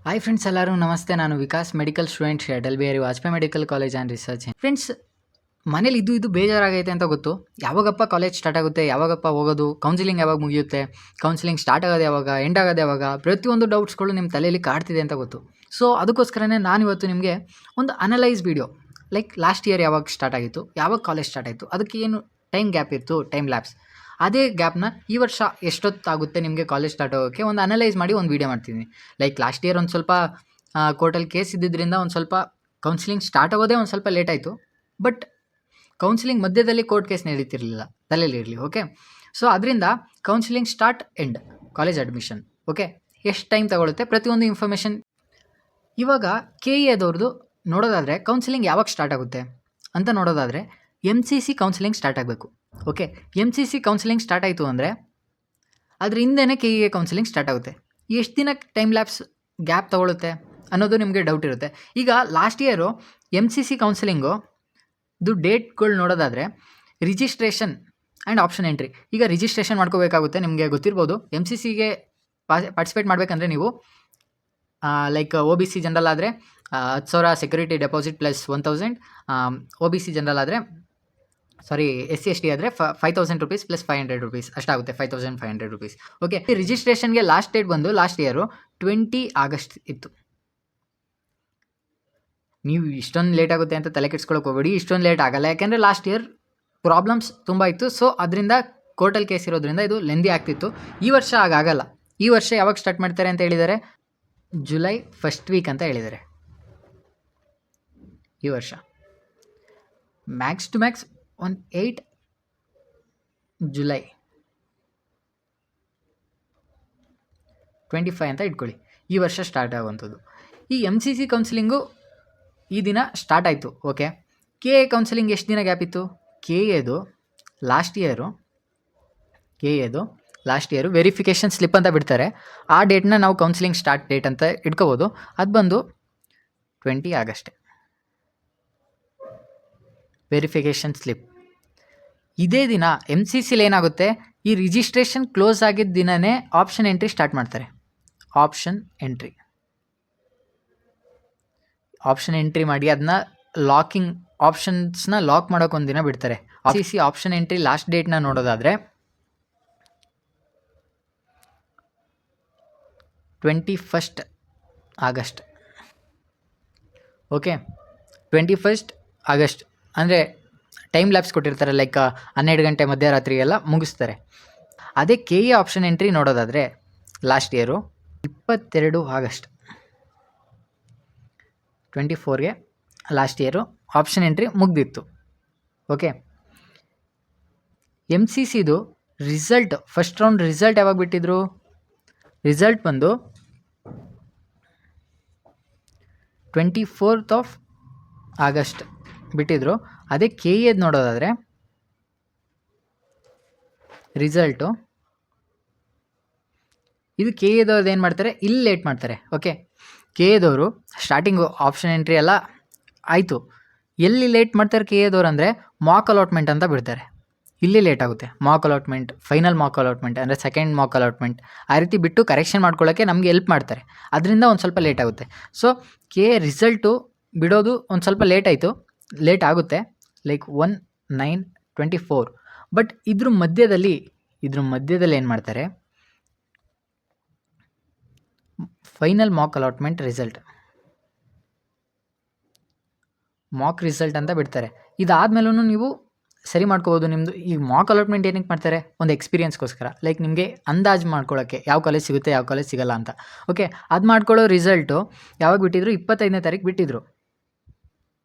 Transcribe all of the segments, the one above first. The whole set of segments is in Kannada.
ಹಾಯ್ ಫ್ರೆಂಡ್ಸ್, ಎಲ್ಲರೂ ನಮಸ್ತೆ. ನಾನು Vikas, medical student Atal Bihari Vajpayee medical college and research. Friends, ಮನೇಲಿ ಇದು ಬೇಜಾರಾಗೈತೆ ಅಂತ ಗೊತ್ತು. ಯಾವಾಗಪ್ಪ ಕಾಲೇಜ್ ಸ್ಟಾರ್ಟ್ ಆಗುತ್ತೆ, ಯಾವಾಗಪ್ಪ ಹೋಗೋದು, ಕೌನ್ಸಿಲಿಂಗ್ ಯಾವಾಗ ಮುಗಿಯುತ್ತೆ, ಕೌನ್ಸಿಲಿಂಗ್ ಸ್ಟಾರ್ಟ್ ಆಗೋದು ಯಾವಾಗ, ಎಂಡ್ ಆಗೋದು ಯಾವಾಗ, ಪ್ರತಿಯೊಂದು ಡೌಟ್ಸ್ಗಳು ನಿಮ್ಮ ತಲೆಯಲ್ಲಿ ಕಾಡ್ತಿದೆ ಅಂತ ಗೊತ್ತು. ಸೊ ಅದಕ್ಕೋಸ್ಕರನೇ ನಾನಿವತ್ತು ನಿಮಗೆ ಒಂದು analyse video, like last year ಯಾವಾಗ ಸ್ಟಾರ್ಟ್ ಆಗಿತ್ತು, ಯಾವಾಗ ಕಾಲೇಜ್ ಸ್ಟಾರ್ಟ್ ಆಯಿತು, ಅದಕ್ಕೆ ಏನು ಟೈಮ್ ಗ್ಯಾಪ್ ಇತ್ತು, ಟೈಮ್ ಲ್ಯಾಬ್ಸ್, ಅದೇ ಗ್ಯಾಪ್ನ ಈ ವರ್ಷ ಎಷ್ಟೊತ್ತಾಗುತ್ತೆ ನಿಮಗೆ ಕಾಲೇಜ್ ಸ್ಟಾರ್ಟ್ ಆಗೋಕ್ಕೆ ಒಂದು ಅನಲೈಸ್ ಮಾಡಿ ಒಂದು ವೀಡಿಯೋ ಮಾಡ್ತೀನಿ. ಲೈಕ್ ಲಾಸ್ಟ್ ಇಯರ್ ಒಂದು ಸ್ವಲ್ಪ ಕೋರ್ಟಲ್ಲಿ ಕೇಸ್ ಇದ್ದಿದ್ದರಿಂದ ಒಂದು ಸ್ವಲ್ಪ ಕೌನ್ಸಿಲಿಂಗ್ ಸ್ಟಾರ್ಟ್ ಆಗೋದೇ ಒಂದು ಸ್ವಲ್ಪ ಲೇಟ್ ಆಯಿತು. ಬಟ್ ಕೌನ್ಸಿಲಿಂಗ್ ಮಧ್ಯದಲ್ಲಿ ಕೋರ್ಟ್ ಕೇಸ್ ನಡೀತಿರಲಿಲ್ಲ, ತಲೆಯಲ್ಲಿರಲಿ. ಓಕೆ, ಸೊ ಅದರಿಂದ counselling start end college admission, okay, ಎಷ್ಟು ಟೈಮ್ ತಗೊಳುತ್ತೆ ಪ್ರತಿಯೊಂದು ಇನ್ಫಾರ್ಮೇಷನ್. ಇವಾಗ ಕೆ ಇ ಎದವ್ರದ್ದು ನೋಡೋದಾದರೆ ಕೌನ್ಸಿಲಿಂಗ್ ಯಾವಾಗ ಸ್ಟಾರ್ಟ್ ಆಗುತ್ತೆ ಅಂತ ನೋಡೋದಾದರೆ MCC ಕೌನ್ಸಿಲಿಂಗ್ ಸ್ಟಾರ್ಟ್ ಆಗಬೇಕು. ಓಕೆ, MCC ಕೌನ್ಸಿಲಿಂಗ್ ಸ್ಟಾರ್ಟ್ ಆಯಿತು ಅಂದರೆ ಅದ್ರ ಹಿಂದೆನೇ KEA ಕೌನ್ಸಿಲಿಂಗ್ ಸ್ಟಾರ್ಟ್ ಆಗುತ್ತೆ. ಎಷ್ಟು ದಿನ ಟೈಮ್ ಲ್ಯಾಬ್ಸ್ ಗ್ಯಾಪ್ ತೊಗೊಳುತ್ತೆ ಅನ್ನೋದು ನಿಮಗೆ ಡೌಟ್ ಇರುತ್ತೆ. ಈಗ ಲಾಸ್ಟ್ ಇಯರು MCC ಕೌನ್ಸಿಲಿಂಗು ಡೇಟ್ಗಳು ನೋಡೋದಾದರೆ ರಿಜಿಸ್ಟ್ರೇಷನ್ ಆ್ಯಂಡ್ ಆಪ್ಷನ್ ಎಂಟ್ರಿ. ಈಗ ರಿಜಿಸ್ಟ್ರೇಷನ್ ಮಾಡ್ಕೋಬೇಕಾಗುತ್ತೆ. ನಿಮಗೆ ಗೊತ್ತಿರ್ಬೋದು, MCCಗೆ ಪಾರ್ಟಿಸಿಪೇಟ್ ಮಾಡಬೇಕಂದ್ರೆ ನೀವು ಲೈಕ್ OBC ಜನರಲ್ ಆದರೆ 10,000 security deposit plus 1,000, OBC general ಆದರೆ SC/ST ಆದರೆ 5,000 ರೂಪೀಸ್ ಪ್ಲಸ್ 500 ರೂಪೀಸ್ ಅಷ್ಟಾಗುತ್ತೆ, 5,500 ರೂಪೀಸ್. ಓಕೆ, ರಿಜಿಸ್ಟ್ರೇಷನ್ಗೆ ಲಾಸ್ಟ್ ಡೇಟ್ ಬಂದು ಲಾಸ್ಟ್ ಇಯರು 20 ಆಗಸ್ಟ್ ಇತ್ತು. ನೀವು ಇಷ್ಟೊಂದು ಲೇಟ್ ಆಗುತ್ತೆ ಅಂತ ತಲೆ ಕೆಡ್ಸ್ಕೊಳಕ್ಕೆ ಹೋಗಬೇಡಿ, ಇಷ್ಟೊಂದು ಲೇಟ್ ಆಗಲ್ಲ. ಯಾಕೆಂದರೆ ಲಾಸ್ಟ್ ಇಯರ್ ಪ್ರಾಬ್ಲಮ್ಸ್ ತುಂಬ ಇತ್ತು. ಸೊ ಅದರಿಂದ ಕೋರ್ಟಲ್ಲಿ ಕೇಸ್ ಇರೋದ್ರಿಂದ ಇದು ಲೆಂದಿ ಆಗ್ತಿತ್ತು. ಈ ವರ್ಷ ಆಗಾಗಲ್ಲ. ಈ ವರ್ಷ ಯಾವಾಗ ಸ್ಟಾರ್ಟ್ ಮಾಡ್ತಾರೆ ಅಂತ ಹೇಳಿದ್ದಾರೆ, ಜುಲೈ ಫಸ್ಟ್ ವೀಕ್ ಅಂತ ಹೇಳಿದ್ದಾರೆ. ಈ ವರ್ಷ ಮ್ಯಾಕ್ಸ್ ಟು ಮ್ಯಾಕ್ಸ್ 8 ಜುಲೈ 25 ಅಂತ ಇಟ್ಕೊಳ್ಳಿ. ಈ ವರ್ಷ ಸ್ಟಾರ್ಟ್ ಆಗುವಂಥದ್ದು. ಈ MCC ಕೌನ್ಸಿಲಿಂಗು ಈ ದಿನ ಸ್ಟಾರ್ಟ್ ಆಯಿತು. ಓಕೆ, KA ಕೌನ್ಸಿಲಿಂಗ್ ಎಷ್ಟು ದಿನ ಗ್ಯಾಪ್ ಇತ್ತು? KAದು ಲಾಸ್ಟ್ ಇಯರು ವೆರಿಫಿಕೇಷನ್ ಸ್ಲಿಪ್ ಅಂತ ಬಿಡ್ತಾರೆ. ಆ ಡೇಟ್ನ ನಾವು ಕೌನ್ಸಿಲಿಂಗ್ ಸ್ಟಾರ್ಟ್ ಡೇಟ್ ಅಂತ ಇಟ್ಕೋಬೋದು. ಅದು ಬಂದು 20 ಆಗಸ್ಟ್ ವೆರಿಫಿಕೇಷನ್ ಸ್ಲಿಪ್. ಇದೇ ದಿನ MCCಲಿ ಏನಾಗುತ್ತೆ, ಈ ರಿಜಿಸ್ಟ್ರೇಷನ್ ಕ್ಲೋಸ್ ಆಗಿದ್ದ ದಿನವೇ ಆಪ್ಷನ್ ಎಂಟ್ರಿ ಸ್ಟಾರ್ಟ್ ಮಾಡ್ತಾರೆ. ಆಪ್ಷನ್ ಎಂಟ್ರಿ ಮಾಡಿ ಅದನ್ನ ಲಾಕಿಂಗ್ ಆಪ್ಷನ್ಸ್ನ ಲಾಕ್ ಮಾಡೋಕೆ ಒಂದು ದಿನ ಬಿಡ್ತಾರೆ. MCC ಆಪ್ಷನ್ ಎಂಟ್ರಿ ಲಾಸ್ಟ್ ಡೇಟ್ನ ನೋಡೋದಾದರೆ 21 ಆಗಸ್ಟ್. ಓಕೆ, 21 ಆಗಸ್ಟ್ ಅಂದರೆ ಟೈಮ್ ಲ್ಯಾಬ್ಸ್ ಕೊಟ್ಟಿರ್ತಾರೆ, ಲೈಕ್ 12 ಗಂಟೆ ಮಧ್ಯರಾತ್ರಿಗೆಲ್ಲ ಮುಗಿಸ್ತಾರೆ. ಅದೇ KE ಆಪ್ಷನ್ ಎಂಟ್ರಿ ನೋಡೋದಾದರೆ ಲಾಸ್ಟ್ ಇಯರು 22 ಆಗಸ್ಟ್ 24ಗೆ ಲಾಸ್ಟ್ ಇಯರು ಆಪ್ಷನ್ ಎಂಟ್ರಿ ಮುಗ್ದಿತ್ತು. ಓಕೆ, MCCದು ರಿಸಲ್ಟ್, ಫಸ್ಟ್ ರೌಂಡ್ ರಿಸಲ್ಟ್ ಯಾವಾಗ ಬಿಟ್ಟಿದ್ರು? ರಿಸಲ್ಟ್ ಬಂದು 24 ಆಗಸ್ಟ್ ಬಿಟ್ಟಿದ್ರು. ಅದೇ KEದು ನೋಡೋದಾದರೆ ರಿಸಲ್ಟು ಇದು KEದವ್ರದ್ದು ಏನು ಮಾಡ್ತಾರೆ, ಇಲ್ಲಿ ಲೇಟ್ ಮಾಡ್ತಾರೆ. ಓಕೆ, KEದವರು ಸ್ಟಾರ್ಟಿಂಗು ಆಪ್ಷನ್ ಎಂಟ್ರಿ ಎಲ್ಲ ಆಯಿತು. ಎಲ್ಲಿ ಲೇಟ್ ಮಾಡ್ತಾರೆ KEದವ್ರು ಅಂದರೆ ಮಾಕ್ ಅಲಾಟ್ಮೆಂಟ್ ಅಂತ ಬಿಡ್ತಾರೆ. ಇಲ್ಲಿ ಲೇಟ್ ಆಗುತ್ತೆ. Mach allotment, final Mach allotment ಅಂದರೆ ಸೆಕೆಂಡ್ ಮಾಕ್ ಅಲಾಟ್ಮೆಂಟ್, ಆ ರೀತಿ ಬಿಟ್ಟು ಕರೆಕ್ಷನ್ ಮಾಡ್ಕೊಳ್ಳೋಕ್ಕೆ ನಮಗೆ ಹೆಲ್ಪ್ ಮಾಡ್ತಾರೆ. ಅದರಿಂದ ಒಂದು ಸ್ವಲ್ಪ ಲೇಟ್ ಆಗುತ್ತೆ. ಸೊ KE ರಿಸಲ್ಟು ಬಿಡೋದು ಒಂದು ಸ್ವಲ್ಪ ಲೇಟ್ ಆಗುತ್ತೆ, ಲೈಕ್ 1/9/24. ಬಟ್ ಇದ್ರ ಮಧ್ಯದಲ್ಲಿ ಏನು ಮಾಡ್ತಾರೆ, final Mach allotment Mach result ಅಂತ ಬಿಡ್ತಾರೆ. ಇದಾದಮೇಲೂ ನೀವು ಸರಿ ಮಾಡ್ಕೋಬೋದು. ನಿಮ್ಮದು ಈ ಮಾಕ್ ಅಲಾಟ್ಮೆಂಟ್ ಏನಕ್ಕೆ ಮಾಡ್ತಾರೆ, ಒಂದು ಎಕ್ಸ್ಪೀರಿಯನ್ಸ್ಗೋಸ್ಕರ, ಲೈಕ್ ನಿಮಗೆ ಅಂದಾಜು ಮಾಡ್ಕೊಳ್ಳೋಕ್ಕೆ ಯಾವ ಕಾಲೇಜ್ ಸಿಗುತ್ತೆ, ಯಾವ ಕಾಲೇಜ್ ಸಿಗಲ್ಲ ಅಂತ. ಓಕೆ, ಅದು ಮಾಡ್ಕೊಳ್ಳೋ ರಿಸಲ್ಟು ಯಾವಾಗ ಬಿಟ್ಟಿದ್ರು, 25ನೇ ತಾರೀಕು ಬಿಟ್ಟಿದ್ರು.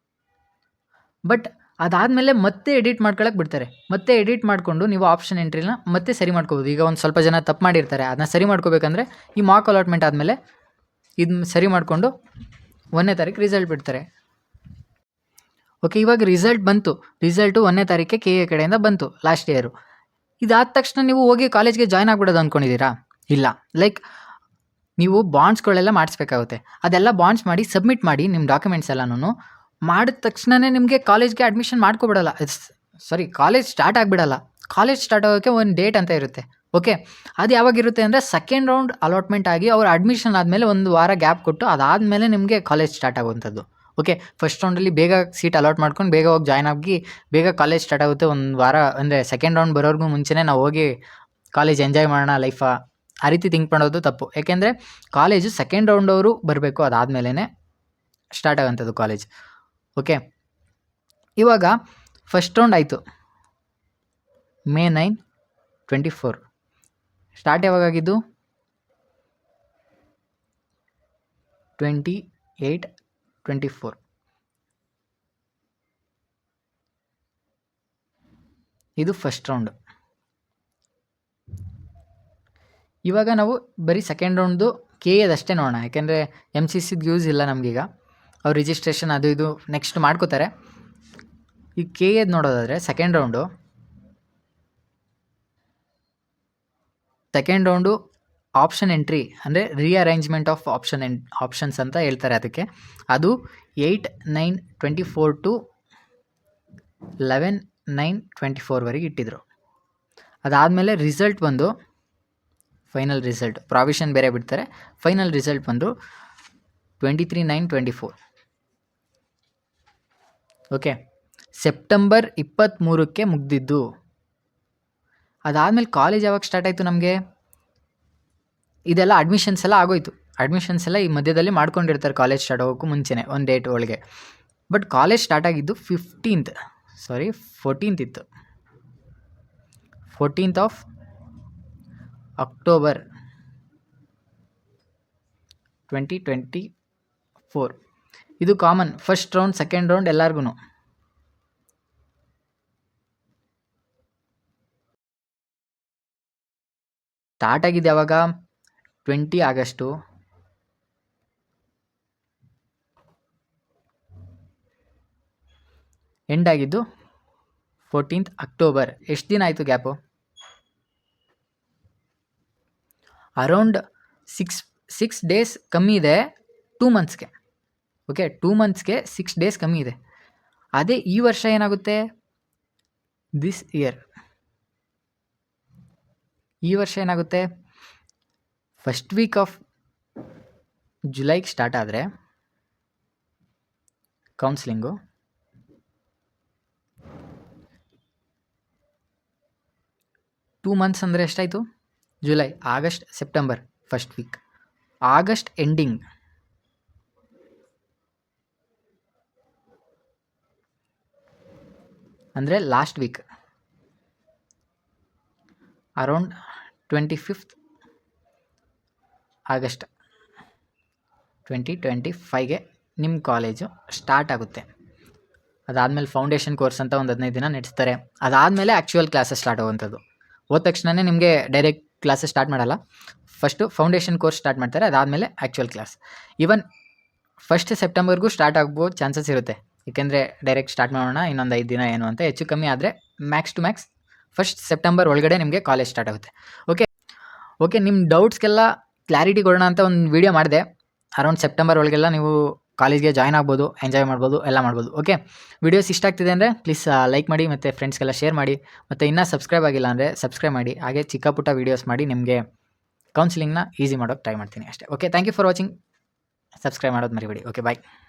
ಬಟ್ ಅದಾದಮೇಲೆ ಮತ್ತೆ ಎಡಿಟ್ ಮಾಡ್ಕೊಳ್ಳೋಕೆ ಬಿಡ್ತಾರೆ. ಮತ್ತೆ ಎಡಿಟ್ ಮಾಡಿಕೊಂಡು ನೀವು ಆಪ್ಷನ್ ಎಂಟ್ರಿನ ಮತ್ತೆ ಸರಿ ಮಾಡ್ಕೋಬೋದು. ಈಗ ಒಂದು ಸ್ವಲ್ಪ ಜನ ತಪ್ಪು ಮಾಡಿರ್ತಾರೆ, ಅದನ್ನ ಸರಿ ಮಾಡ್ಕೋಬೇಕಂದ್ರೆ ಈ ಮಾಕ್ ಅಲಾಟ್ಮೆಂಟ್ ಆದಮೇಲೆ ಇದನ್ನ ಸರಿ ಮಾಡಿಕೊಂಡು 1ನೇ ತಾರೀಕು ರಿಸಲ್ಟ್ ಬಿಡ್ತಾರೆ. ಓಕೆ, ಇವಾಗ ರಿಸಲ್ಟ್ ಬಂತು. ರಿಸಲ್ಟು 1ನೇ ತಾರೀಕೆ KE ಕಡೆಯಿಂದ ಬಂತು ಲಾಸ್ಟ್ ಇಯರು. ಇದಾದ ತಕ್ಷಣ ನೀವು ಹೋಗಿ ಕಾಲೇಜ್ಗೆ ಜಾಯ್ನ್ ಆಗಿಬಿಡೋದು ಅಂದ್ಕೊಂಡಿದ್ದೀರಾ? ಇಲ್ಲ, ಲೈಕ್ ನೀವು ಬಾಂಡ್ಸ್ಗಳೆಲ್ಲ ಮಾಡಿಸ್ಬೇಕಾಗುತ್ತೆ. ಅದೆಲ್ಲ ಬಾಂಡ್ಸ್ ಮಾಡಿ ಸಬ್ಮಿಟ್ ಮಾಡಿ ನಿಮ್ಮ ಡಾಕ್ಯುಮೆಂಟ್ಸ್ ಎಲ್ಲನೂ ಮಾಡಿದ ತಕ್ಷಣವೇ ನಿಮಗೆ ಕಾಲೇಜ್ಗೆ ಅಡ್ಮಿಷನ್ ಮಾಡ್ಕೊಬಿಡಲ್ಲ. ಕಾಲೇಜ್ ಸ್ಟಾರ್ಟ್ ಆಗಿಬಿಡಲ್ಲ. ಕಾಲೇಜ್ ಸ್ಟಾರ್ಟ್ ಆಗೋಕ್ಕೆ ಒಂದು ಡೇಟ್ ಅಂತ ಇರುತ್ತೆ. ಓಕೆ. ಅದು ಯಾವಾಗಿರುತ್ತೆ ಅಂದರೆ ಸೆಕೆಂಡ್ ರೌಂಡ್ ಅಲಾಟ್ಮೆಂಟ್ ಆಗಿ ಅವ್ರ ಅಡ್ಮಿಷನ್ ಆದಮೇಲೆ ಒಂದು ವಾರ ಗ್ಯಾಪ್ ಕೊಟ್ಟು ಅದಾದಮೇಲೆ ನಿಮಗೆ ಕಾಲೇಜ್ ಸ್ಟಾರ್ಟ್ ಆಗುವಂಥದ್ದು. ಓಕೆ. ಫಸ್ಟ್ ರೌಂಡಲ್ಲಿ ಬೇಗ ಸೀಟ್ ಅಲಾಟ್ ಮಾಡ್ಕೊಂಡು ಬೇಗ ಹೋಗಿ ಜಾಯ್ನ್ ಆಗಿ ಬೇಗ ಕಾಲೇಜ್ ಸ್ಟಾರ್ಟ್ ಆಗುತ್ತೆ. ಒಂದು ವಾರ ಅಂದರೆ ಸೆಕೆಂಡ್ ರೌಂಡ್ ಬರೋರ್ಗೂ ಮುಂಚೆನೇ ನಾವು ಹೋಗಿ ಕಾಲೇಜ್ ಎಂಜಾಯ್ ಮಾಡೋಣ ಲೈಫಾ, ಆ ರೀತಿ ಥಿಂಕ್ ಮಾಡೋದು ತಪ್ಪು. ಯಾಕೆಂದರೆ ಕಾಲೇಜು ಸೆಕೆಂಡ್ ರೌಂಡವರು ಬರಬೇಕು, ಅದಾದಮೇಲೆ ಸ್ಟಾರ್ಟ್ ಆಗೋಂಥದ್ದು ಕಾಲೇಜ್. ಓಕೆ. ಇವಾಗ ಫಸ್ಟ್ ರೌಂಡ್ ಆಯಿತು May 9, 24. ಸ್ಟಾರ್ಟ್ ಯಾವಾಗಾಗಿದ್ದು 28, 24. ಇದು ಫಸ್ಟ್ ರೌಂಡು. ಇವಾಗ ನಾವು ಬರೀ ಸೆಕೆಂಡ್ ರೌಂಡ್ದು KAದಷ್ಟೇ ನೋಡೋಣ. ಯಾಕೆಂದರೆ MCCದು ಯೂಸ್ ಇಲ್ಲ ನಮಗೀಗ. ಅವ್ರು ರಿಜಿಸ್ಟ್ರೇಷನ್ ಅದು ಇದು ನೆಕ್ಸ್ಟ್ ಮಾಡ್ಕೋತಾರೆ. ಈ KAದು ನೋಡೋದಾದರೆ ಸೆಕೆಂಡ್ ರೌಂಡು ಆಪ್ಷನ್ ಎಂಟ್ರಿ ಅಂದರೆ ರೀಅರೇಂಜ್ಮೆಂಟ್ ಆಫ್ ಆಪ್ಷನ್ಸ್ ಅಂತ ಹೇಳ್ತಾರೆ ಅದಕ್ಕೆ. ಅದು 8/9/24 to 11/9/24ವರೆಗೆ ಇಟ್ಟಿದ್ರು. ಅದಾದಮೇಲೆ ರಿಸಲ್ಟ್ ಬಂದು ಫೈನಲ್ ರಿಸಲ್ಟ್, ಪ್ರಾವಿಷನ್ ಬೇರೆ ಬಿಡ್ತಾರೆ. ಫೈನಲ್ ರಿಸಲ್ಟ್ ಬಂದು 23/9/24. ಓಕೆ. ಸೆಪ್ಟೆಂಬರ್ 23ಕ್ಕೆ ಮುಗ್ದಿದ್ದು. ಅದಾದಮೇಲೆ ಕಾಲೇಜ್ ಯಾವಾಗ ಸ್ಟಾರ್ಟ್ ಆಯಿತು ನಮಗೆ? ಇದೆಲ್ಲ ಅಡ್ಮಿಷನ್ಸ್ ಎಲ್ಲ ಆಗೋಯ್ತು. ಅಡ್ಮಿಷನ್ಸ್ ಎಲ್ಲ ಈ ಮಧ್ಯದಲ್ಲಿ ಮಾಡ್ಕೊಂಡಿರ್ತಾರೆ ಕಾಲೇಜ್ ಸ್ಟಾರ್ಟ್ ಆಗೋಕ್ಕೂ ಮುಂಚೆನೇ ಒಂದು ಡೇಟ್ ಒಳಗೆ. ಬಟ್ ಕಾಲೇಜ್ ಸ್ಟಾರ್ಟ್ ಆಗಿದ್ದು 14th ಇತ್ತು. 14th of October 2024. ಇದು common, first round second round ಎಲ್ಲರಿಗೂ. ಸ್ಟಾರ್ಟ್ ಆಗಿದ್ದು ಯಾವಾಗ? 20 ಆಗಸ್ಟು. ಎಂಡ್ ಆಗಿದ್ದು 14th ಅಕ್ಟೋಬರ್. ಎಷ್ಟು ದಿನ ಆಯಿತು ಗ್ಯಾಪು? ಅರೌಂಡ್ 6 ಡೇಸ್ ಕಮ್ಮಿ ಇದೆ 2 ಮಂತ್ಸ್ಗೆ. ಓಕೆ. 2 ಮಂತ್ಸ್ಗೆ 6 ಡೇಸ್ ಕಮ್ಮಿ ಇದೆ. ಅದೇ ಈ ವರ್ಷ ಏನಾಗುತ್ತೆ? ದಿಸ್ ಇಯರ್ ಈ ವರ್ಷ ಏನಾಗುತ್ತೆ? ಫಸ್ಟ್ ವೀಕ್ ಆಫ್ ಜುಲೈಗೆ ಸ್ಟಾರ್ಟ್ ಆದರೆ ಕೌನ್ಸಿಲಿಂಗು, ಟೂ ಮಂತ್ಸ್ ಅಂದರೆ ಎಷ್ಟಾಯಿತು? July, August, September first week, August ending, ಅಂದರೆ last week, around 25th August 2025ಗೆ ನಿಮ್ಮ ಕಾಲೇಜು ಸ್ಟಾರ್ಟ್ ಆಗುತ್ತೆ. ಅದಾದಮೇಲೆ ಫೌಂಡೇಶನ್ ಕೋರ್ಸ್ ಅಂತ ಒಂದು 15 ದಿನ ನಡೆಸ್ತಾರೆ. ಅದಾದಮೇಲೆ ಆ್ಯಕ್ಚುಯಲ್ ಕ್ಲಾಸಸ್ ಸ್ಟಾರ್ಟ್ ಆಗುವಂಥದ್ದು. ಹೋದ ತಕ್ಷಣವೇ ನಿಮಗೆ ಡೈರೆಕ್ಟ್ ಕ್ಲಾಸಸ್ ಸ್ಟಾರ್ಟ್ ಮಾಡಲ್ಲ. ಫಸ್ಟು ಫೌಂಡೇಶನ್ ಕೋರ್ಸ್ ಸ್ಟಾರ್ಟ್ ಮಾಡ್ತಾರೆ, ಅದಾದಮೇಲೆ ಆ್ಯಕ್ಚುಯಲ್ ಕ್ಲಾಸ್. ಈವನ್ 1 ಸೆಪ್ಟೆಂಬರ್ಗೂ ಸ್ಟಾರ್ಟ್ ಆಗ್ಬೋದು ಚಾನ್ಸಸ್ ಇರುತ್ತೆ. ಏಕೆಂದರೆ ಡೈರೆಕ್ಟ್ ಸ್ಟಾರ್ಟ್ ಮಾಡೋಣ ಇನ್ನೊಂದು 5 ದಿನ ಏನು ಅಂತ, ಹೆಚ್ಚು ಕಮ್ಮಿ ಆದರೆ ಮ್ಯಾಕ್ಸ್ ಟು ಮ್ಯಾಕ್ಸ್ 1 ಸೆಪ್ಟೆಂಬರ್ ಒಳಗಡೆ ನಿಮಗೆ ಕಾಲೇಜ್ ಸ್ಟಾರ್ಟ್ ಆಗುತ್ತೆ. ಓಕೆ. ನಿಮ್ಮ ಡೌಟ್ಸ್ಗೆಲ್ಲ ಕ್ಲಾರಿಟಿ ಕೊಡೋಣ ಅಂತ ಒಂದು ವೀಡಿಯೋ ಮಾಡಿದೆ. ಅರೌಂಡ್ ಸೆಪ್ಟೆಂಬರ್ ಒಳಗೆಲ್ಲ ನೀವು ಕಾಲೇಜ್ಗೆ ಜಾಯ್ನ್ ಆಗ್ಬೋದು, ಎಂಜಾಯ್ ಮಾಡ್ಬೋದು, ಎಲ್ಲ ಮಾಡ್ಬೋದು. ಓಕೆ. ವೀಡಿಯೋಸ್ ಇಷ್ಟ ಆಗ್ತಿದೆ ಅಂದರೆ ಪ್ಲೀಸ್ ಲೈಕ್ ಮಾಡಿ ಮತ್ತು ಫ್ರೆಂಡ್ಸ್ಗೆಲ್ಲ ಶೇರ್ ಮಾಡಿ. ಮತ್ತು ಇನ್ನೂ ಸಬ್ಸ್ಕ್ರೈಬ್ ಆಗಿಲ್ಲ ಅಂದರೆ ಸಬ್ಸ್ಕ್ರೈಬ್ ಮಾಡಿ. ಹಾಗೆ ಚಿಕ್ಕ ಪುಟ್ಟ ವೀಡಿಯೋಸ್ ಮಾಡಿ ನಿಮಗೆ ಕೌನ್ಸಿಲಿಂಗ್ನ ಈಸಿ ಮಾಡೋಕ್ಕೆ ಟ್ರೈ ಮಾಡ್ತೀನಿ ಅಷ್ಟೇ. Okay. Thank you for watching. Subscribe ಮಾಡೋದು ಮರಿಬೇಡಿ. ಓಕೆ. ಬಾಯ್.